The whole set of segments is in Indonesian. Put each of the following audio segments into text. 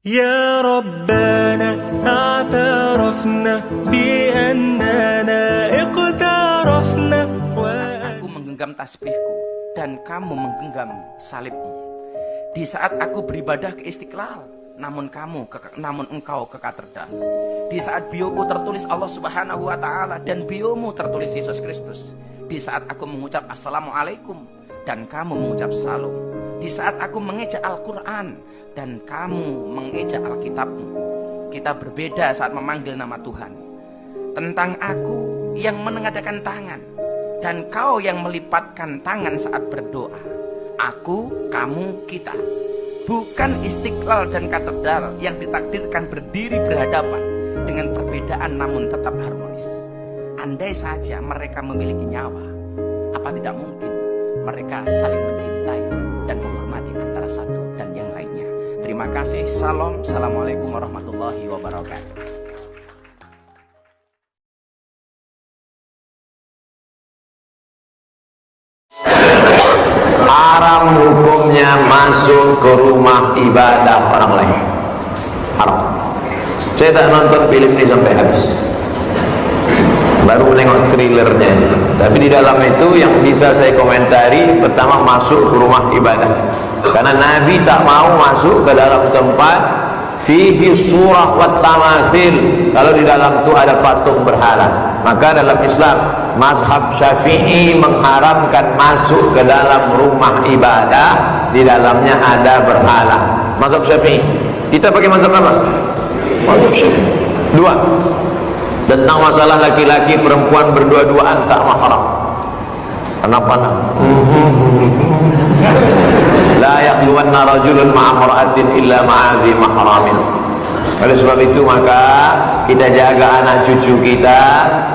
يا ربنا اعترفنا بأننا اقترفنا Aku menggenggam tasbihku dan kamu menggenggam salibmu. Di saat aku beribadah ke Istiqlal, namun engkau ke katedral. Di saat bioku tertulis Allah Subhanahu wa taala dan biomu tertulis Yesus Kristus. Di saat aku mengucap assalamualaikum dan kamu mengucap salam. Di saat aku mengeja Al-Quran dan kamu mengeja Alkitabmu. Kita berbeda saat memanggil nama Tuhan. Tentang aku yang menengadakan tangan dan kau yang melipatkan tangan saat berdoa. Aku, kamu, kita. Bukan Istiqlal dan katedral yang ditakdirkan berdiri berhadapan dengan perbedaan namun tetap harmonis. Andai saja mereka memiliki nyawa, apa tidak mungkin mereka saling mencintai dan menghormati antara satu dan yang lainnya. Terima kasih. Salam. Assalamualaikum warahmatullahi wabarakatuh. Haram hukumnya masuk ke rumah ibadah orang lain. Haram. Saya tak nonton film ini sampai habis, baru menengok trailernya. Tapi di dalam itu yang bisa saya komentari, pertama masuk ke rumah ibadah, karena Nabi tak mau masuk ke dalam tempat fihi surah wa tamathil, kalau di dalam itu ada patung berhala. Maka dalam Islam mazhab Syafi'i mengharamkan masuk ke dalam rumah ibadah di dalamnya ada berhala. Mazhab Syafi'i. Kita pakai mazhab apa? Mazhab Syafi'i. Dua, tentang masalah laki-laki perempuan berdua-duaan tak mahram. Kenapa? La yakhluwanna rajulun ma'a mar'atin illa ma'azi mahramin. Oleh sebab itu maka kita jaga anak cucu kita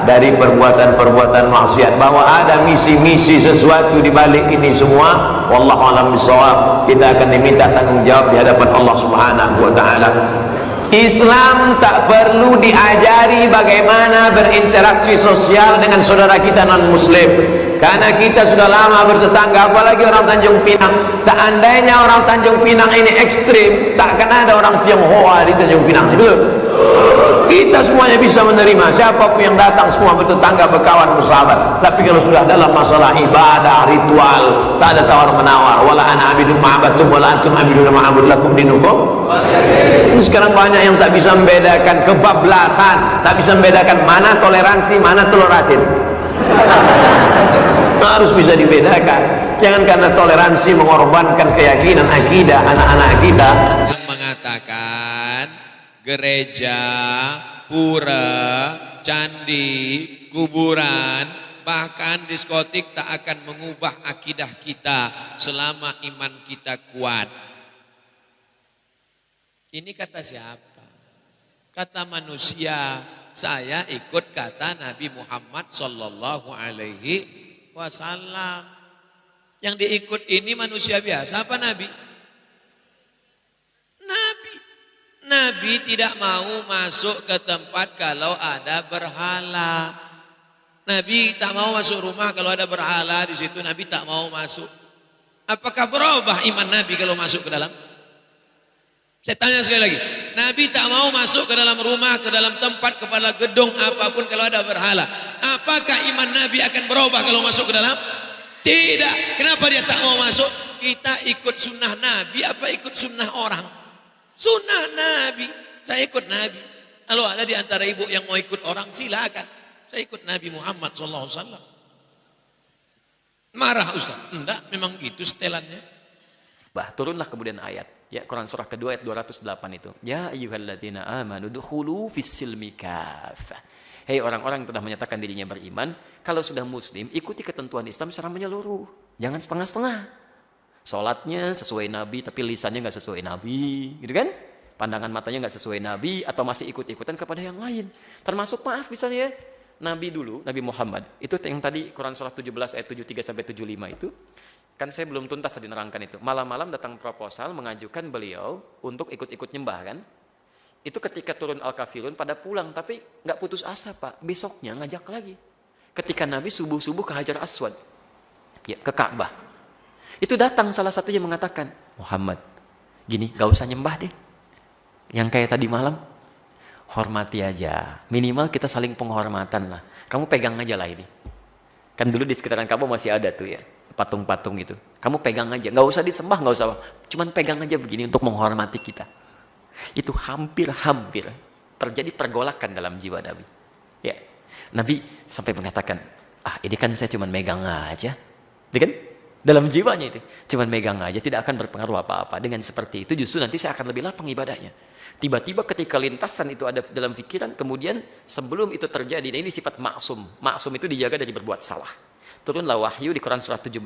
dari perbuatan-perbuatan maksiat, bahwa ada misi-misi sesuatu di balik ini semua. Wallahu a'lam bishawab. Kita akan diminta tanggung jawab di hadapan Allah Subhanahu wa taala. Islam tak perlu diajari bagaimana berinteraksi sosial dengan saudara kita non muslim, karena kita sudah lama bertetangga, apalagi orang Tanjung Pinang. Seandainya orang Tanjung Pinang ini ekstrim, takkan ada orang Tionghoa di Tanjung Pinang. Betul? Kita semuanya bisa menerima, siapapun yang datang semua bertetangga, berkawan, bersahabat. Tapi kalau sudah dalam masalah ibadah, ritual, tak ada tawar menawar. Wala ana abidu ma'abatum wala antum abiduna ma'abud lakum dinukum. Ini sekarang banyak yang tak bisa membedakan, kebablasan, tak bisa membedakan mana toleransi, mana telurasin. Harus bisa dibedakan. Jangan karena toleransi mengorbankan keyakinan akidah anak-anak kita. Yang mengatakan gereja, pura, candi, kuburan, bahkan diskotik tak akan mengubah akidah kita selama iman kita kuat. Ini kata siapa? Kata manusia. Saya ikut kata Nabi Muhammad sallallahu alaihi wasallam. Yang diikut ini manusia biasa apa Nabi? Nabi. Nabi tidak mau masuk ke tempat kalau ada berhala. Nabi tak mau masuk rumah kalau ada berhala di situ. Nabi tak mau masuk. Apakah berubah iman Nabi kalau masuk ke dalam? Saya tanya sekali lagi, Nabi tak mau masuk ke dalam rumah, ke dalam tempat, kepala gedung apapun kalau ada berhala. Apakah iman Nabi akan berubah kalau masuk ke dalam? Tidak. Kenapa dia tak mau masuk? Kita ikut sunnah Nabi apa ikut sunnah orang? Sunnah Nabi. Saya ikut Nabi. Kalau ada di antara ibu yang mau ikut orang, silakan. Saya ikut Nabi Muhammad SAW. Marah Ustaz? Enggak, memang gitu setelannya. Turunlah kemudian ayat, ya, Quran surah kedua ayat 208 itu. Ya ayyuhalladzina amanu dukhulu fis-silmi kaffah. Hei orang-orang yang telah menyatakan dirinya beriman, kalau sudah muslim ikuti ketentuan Islam secara menyeluruh. Jangan setengah-setengah. Salatnya sesuai Nabi tapi lisannya enggak sesuai Nabi, gitu kan? Pandangan matanya enggak sesuai Nabi atau masih ikut-ikutan kepada yang lain. Termasuk maaf misalnya Nabi dulu, Nabi Muhammad, itu yang tadi Quran surah 17 ayat 73 sampai 75 itu. Kan saya belum tuntas tadi nerangkan itu. Malam-malam datang proposal mengajukan beliau untuk ikut-ikut nyembah kan. Itu ketika turun Al-Kafirun pada pulang, tapi nggak putus asa Pak. Besoknya ngajak lagi. Ketika Nabi subuh-subuh ke Hajar Aswad, ya, ke Ka'bah. Itu datang salah satunya mengatakan, Muhammad, gini, gak usah nyembah deh. Yang kayak tadi malam, hormati aja. Minimal kita saling penghormatan lah. Kamu pegang aja lah ini. Kan dulu di sekitaran kamu masih ada tuh ya, patung-patung gitu. Kamu pegang aja, nggak usah disembah, nggak usah. Cuman pegang aja begini untuk menghormati kita. Itu hampir-hampir terjadi pergolakan dalam jiwa Nabi. Ya, Nabi sampai mengatakan, ini kan saya cuman megang aja. Kan? Dalam jiwanya itu, cuman megang aja, tidak akan berpengaruh apa-apa. Dengan seperti itu justru nanti saya akan lebih lapang ibadahnya. Tiba-tiba ketika lintasan itu ada dalam pikiran, kemudian sebelum itu terjadi, nah ini sifat maksum. Maksum itu dijaga dari berbuat salah. Turunlah wahyu di Quran surah 17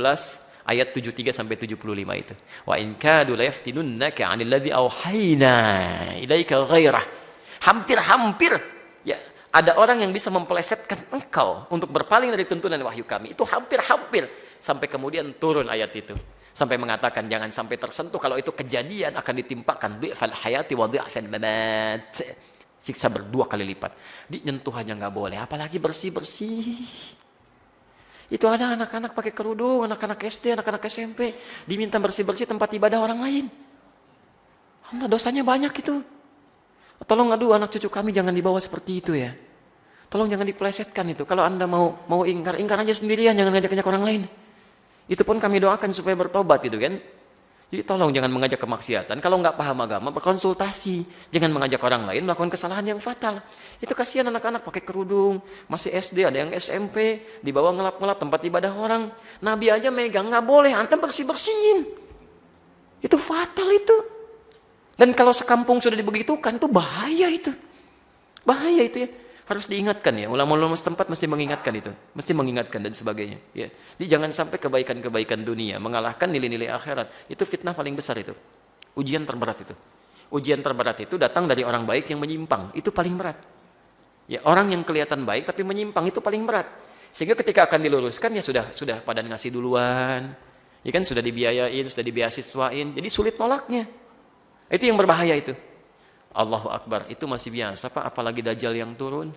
ayat 73 sampai 75 itu. Wa in kadu la yaftinunnaka 'anil ladzi auhayna ilaika ghairah. Hampir-hampir ya ada orang yang bisa mempelesetkan engkau untuk berpaling dari tuntunan wahyu kami. Itu hampir-hampir sampai kemudian turun ayat itu. Sampai mengatakan jangan sampai tersentuh, kalau itu kejadian akan ditimpakan dhi'fal hayati wa dhi'fal mamat. Siksa berdua kali lipat. Nyentuh aja nggak boleh, apalagi bersih-bersih. Itu ada anak-anak pakai kerudung, anak-anak SD, anak-anak SMP, diminta bersih-bersih tempat ibadah orang lain. Allah, dosanya banyak itu. Tolong anak cucu kami jangan dibawa seperti itu ya. Tolong jangan dipelesetkan itu. Kalau Anda mau ingkar aja sendirian, jangan ngajak-ngajak orang lain. Itu pun kami doakan supaya bertobat itu kan. Jadi tolong jangan mengajak kemaksiatan. Kalau nggak paham agama, berkonsultasi. Jangan mengajak orang lain melakukan kesalahan yang fatal. Itu kasihan anak-anak pakai kerudung, masih SD, ada yang SMP, dibawa ngelap-ngelap tempat ibadah orang. Nabi aja megang, nggak boleh, Anda bersih-bersihin. Itu fatal itu. Dan kalau sekampung sudah dibegitukan, itu bahaya itu. Bahaya itu ya. Harus diingatkan ya, ulama-ulama setempat mesti mengingatkan itu, mesti mengingatkan dan sebagainya ya. Jadi jangan sampai kebaikan-kebaikan dunia mengalahkan nilai-nilai akhirat. Itu fitnah paling besar itu. Ujian terberat itu. Ujian terberat itu datang dari orang baik yang menyimpang, itu paling berat. Ya, orang yang kelihatan baik tapi menyimpang itu paling berat. Sehingga ketika akan diluruskan ya sudah pada ngasih duluan. Ya kan sudah dibiayain, sudah dibeasiswain, jadi sulit nolaknya. Itu yang berbahaya itu. Allahu Akbar, itu masih biasa Pak, apalagi Dajjal yang turun.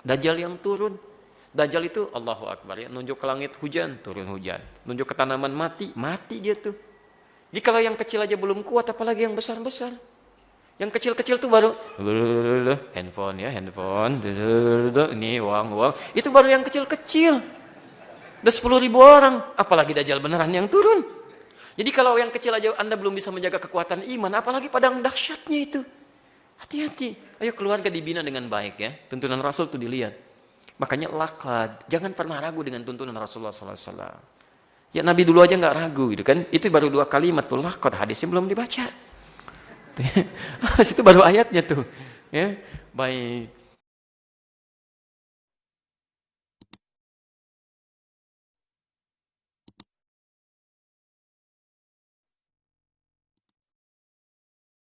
Dajjal yang turun. Dajjal itu Allahu Akbar ya, nunjuk ke langit hujan, turun hujan. Nunjuk ke tanaman mati dia tuh. Jadi kalau yang kecil aja belum kuat, apalagi yang besar-besar. Yang kecil-kecil tuh baru handphone, ini uang. Itu baru yang kecil-kecil. Udah 10.000 orang, apalagi Dajjal beneran yang turun. Jadi kalau yang kecil aja Anda belum bisa menjaga kekuatan iman, apalagi padang dahsyatnya itu. Hati-hati. Ayo keluarga dibina dengan baik ya. Tuntunan Rasul itu dilihat. Makanya lakad. Jangan pernah ragu dengan tuntunan Rasulullah SAW. Ya Nabi dulu aja nggak ragu gitu kan. Itu baru 2 kalimat tuh lakad. Hadisnya belum dibaca. Itu baru ayatnya tuh. Ya, baik.